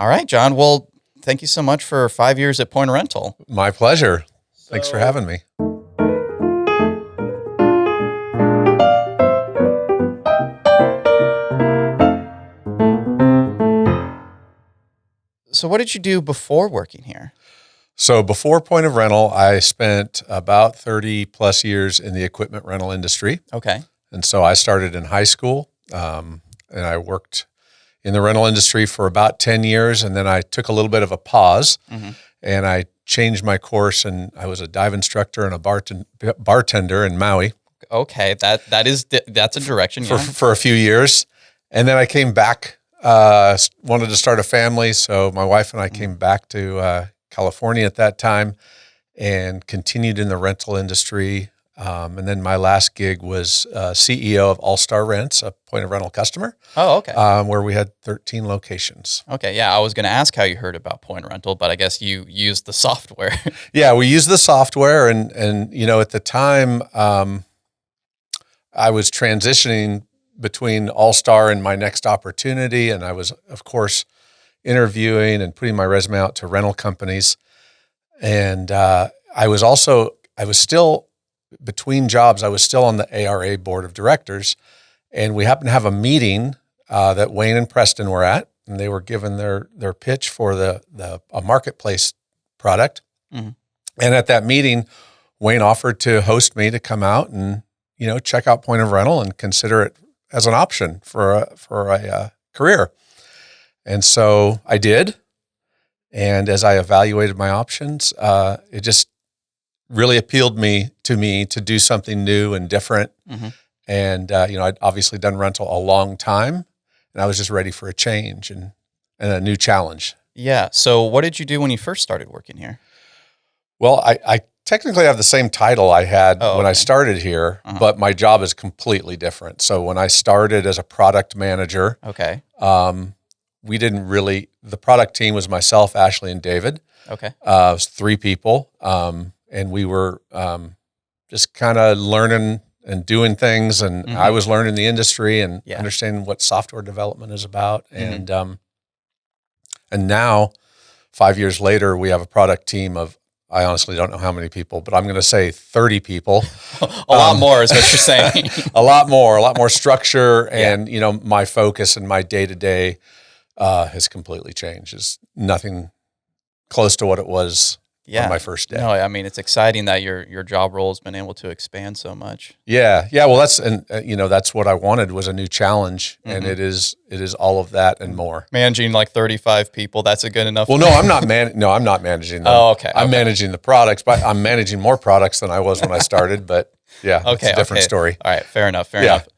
All right, John. Well, thank you so much for 5 years at Point Rental. My pleasure. Thanks for having me. So what did you do before working here? So before Point of Rental, I spent about 30 plus years in the equipment rental industry. Okay. And so I started in high school, and I worked in the rental industry for about 10 years. And then I took a little bit of a pause and I changed my course, and I was a dive instructor and a bartender in Maui. Okay. That's a direction. For a few years. And then I came back, wanted to start a family. So my wife and I came back to California at that time and continued in the rental industry. And then my last gig was CEO of All Star Rents, a Point of Rental customer. Oh, okay. Where we had 13 locations. Okay. Yeah. I was going to ask how you heard about Point Rental, but I guess you used the software. Yeah, we used the software. And at the time, I was transitioning between All Star and my next opportunity. And I was, of course, interviewing and putting my resume out to rental companies. And I was still between jobs. I was still on the ARA board of directors, and we happened to have a meeting that Wayne and Preston were at, and they were given their pitch for a marketplace product. Mm-hmm. And at that meeting, Wayne offered to host me to come out and check out Point of Rental and consider it as an option for a career. And so I did. And as I evaluated my options, it just really appealed to me to do something new and different. Mm-hmm. And, I'd obviously done rental a long time, and I was just ready for a change and a new challenge. Yeah. So what did you do when you first started working here? Well, I technically have the same title I had when I started here, but my job is completely different. So when I started as a product manager, the product team was myself, Ashley, and David. Okay. It was 3 people. And we were just kind of learning and doing things. And I was learning the industry and understanding what software development is about. And now, 5 years later, we have a product team of, I honestly don't know how many people, but I'm going to say 30 people. A lot more is what you're saying. A lot more structure. And, my focus and my day-to-day has completely changed. It's nothing close to what it was on my first day. No, I mean, it's exciting that your job role has been able to expand so much. Yeah. Well, that's what I wanted, was a new challenge, and it is all of that and more. Managing like 35 people, that's a good enough. Well, no, I'm not managing them. Oh, okay. I'm managing the products, but I'm managing more products than I was when I started. But yeah, it's a different story. All right, fair enough.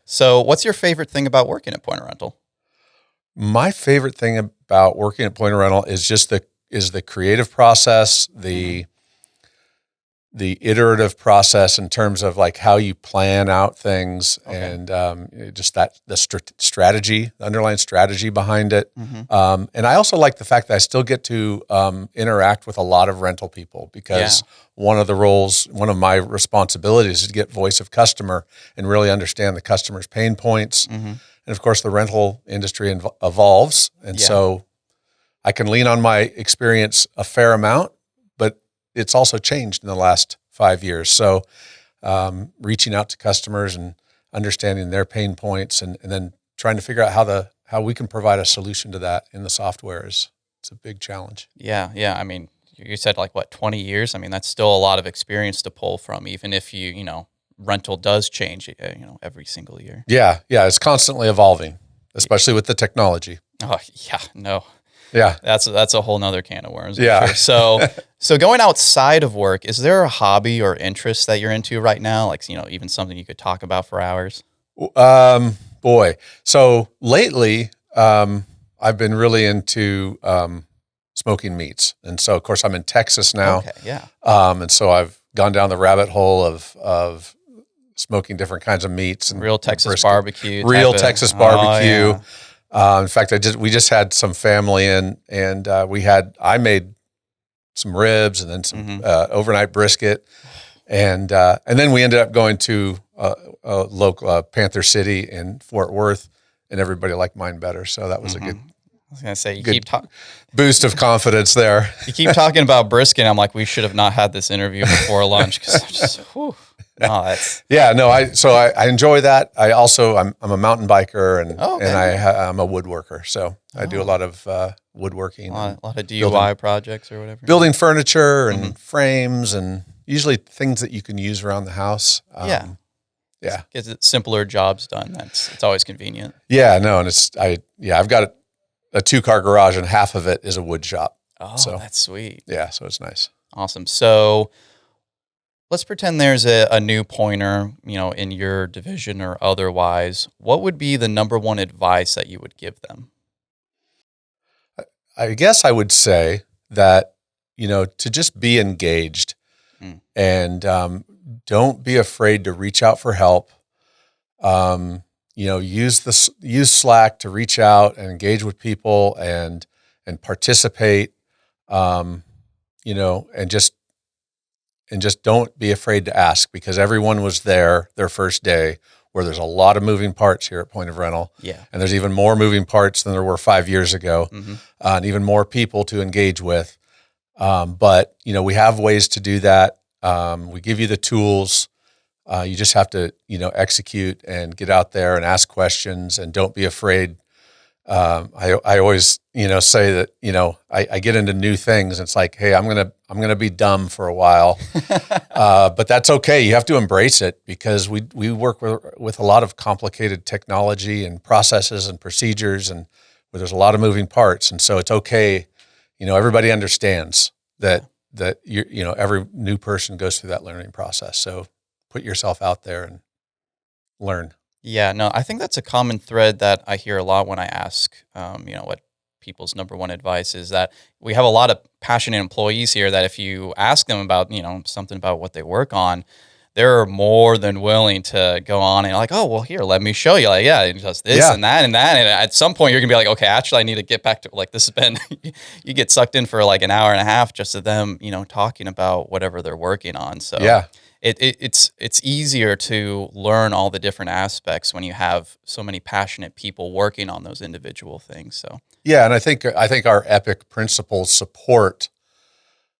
So, what's your favorite thing about working at Point of Rental? My favorite thing about working at Point of Rental is just the creative process, the iterative process in terms of like how you plan out things, and just the strategy, the underlying strategy behind it. Mm-hmm. And I also like the fact that I still get to interact with a lot of rental people, because one of my responsibilities is to get voice of customer and really understand the customer's pain points. Mm-hmm. And of course, the rental industry evolves, and so I can lean on my experience a fair amount, but it's also changed in the last 5 years. So reaching out to customers and understanding their pain points, and then trying to figure out how we can provide a solution to that in the software it's a big challenge. Yeah. I mean, you said 20 years? I mean, that's still a lot of experience to pull from, even if rental does change, every single year. Yeah. It's constantly evolving, especially with the technology. Oh, yeah. No. Yeah. That's a whole nother can of worms. Yeah. Sure. So going outside of work, is there a hobby or interest that you're into right now? Like, even something you could talk about for hours? Boy. So lately, I've been really into smoking meats. And so, of course, I'm in Texas now. Okay, yeah. And so I've gone down the rabbit hole of smoking different kinds of meats. And real Texas barbecue. Texas barbecue. In fact, we just had some family in, and I made some ribs and then some overnight brisket, and then we ended up going to a local Panther City in Fort Worth, and everybody liked mine better, so that was a was gonna say Good boost of confidence there. You keep talking about brisket. I'm like, we should have not had this interview before lunch because I'm just, whew. No, that's No. I enjoy that. I'm a mountain biker and I'm a woodworker. So I do a lot of woodworking, a lot of DIY projects or whatever. Building furniture and frames and usually things that you can use around the house. Gets it simpler jobs done. It's always convenient. Yeah, no, and I've got a 2-car garage and half of it is a wood shop. Oh, so that's sweet. Yeah, so it's nice. Awesome. So let's pretend there's a new pointer, in your division or otherwise. What would be the number one advice that you would give them? I guess I would say that, to just be engaged and don't be afraid to reach out for help. Use Slack to reach out and engage with people and participate, and just don't be afraid to ask, because everyone was there their first day, where there's a lot of moving parts here at Point of Rental. Yeah. And there's even more moving parts than there were 5 years ago, and even more people to engage with. But we have ways to do that. We give you the tools. You just have to, execute and get out there and ask questions and don't be afraid. I always, say that, I get into new things and it's like, hey, I'm going to be dumb for a while. But that's okay. You have to embrace it, because we work with a lot of complicated technology and processes and procedures, and where there's a lot of moving parts. And so it's okay. Everybody understands that every new person goes through that learning process. So put yourself out there and learn. Yeah, no, I think that's a common thread that I hear a lot when I ask, what people's number one advice is. That we have a lot of passionate employees here that if you ask them about, something about what they work on, they're more than willing to go on and like, oh, well, here, let me show you. Like, yeah, just this and that and that. And at some point you're gonna be like, okay, actually I need to get back to, like, this has been, you get sucked in for like an hour and a half just of them, talking about whatever they're working on. So yeah. It's easier to learn all the different aspects when you have so many passionate people working on those individual things. So yeah, and I think our EPIC principles support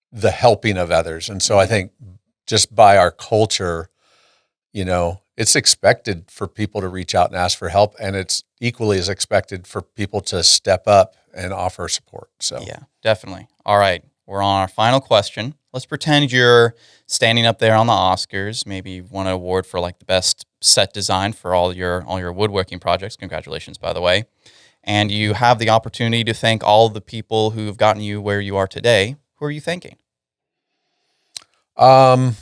the helping of others, and so I think just by our culture, it's expected for people to reach out and ask for help, and it's equally as expected for people to step up and offer support. So yeah, definitely. All right. We're on our final question. Let's pretend you're standing up there on the Oscars. Maybe you've won an award for like the best set design for all your woodworking projects. Congratulations, by the way. And you have the opportunity to thank all of the people who've gotten you where you are today. Who are you thanking? Well,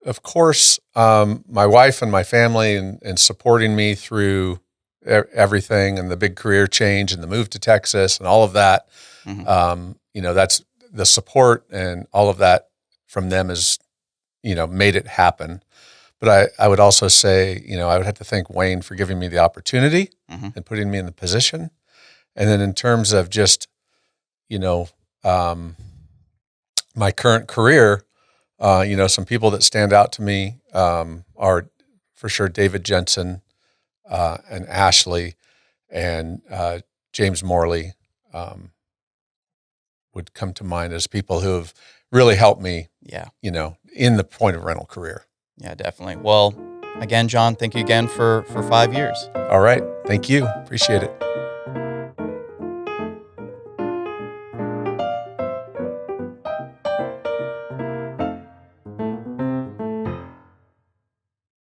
of course, my wife and my family and supporting me through everything, and the big career change and the move to Texas and all of that. That's the support, and all of that from them is, made it happen. But I would also say, I would have to thank Wayne for giving me the opportunity and putting me in the position. And then in terms of just, my current career, some people that stand out to me are for sure David Jensen and Ashley and James Morley would come to mind as people who have really helped me, in the Point of Rental career. Yeah, definitely. Well, again, John, thank you again for 5 years. All right. Thank you. Appreciate it.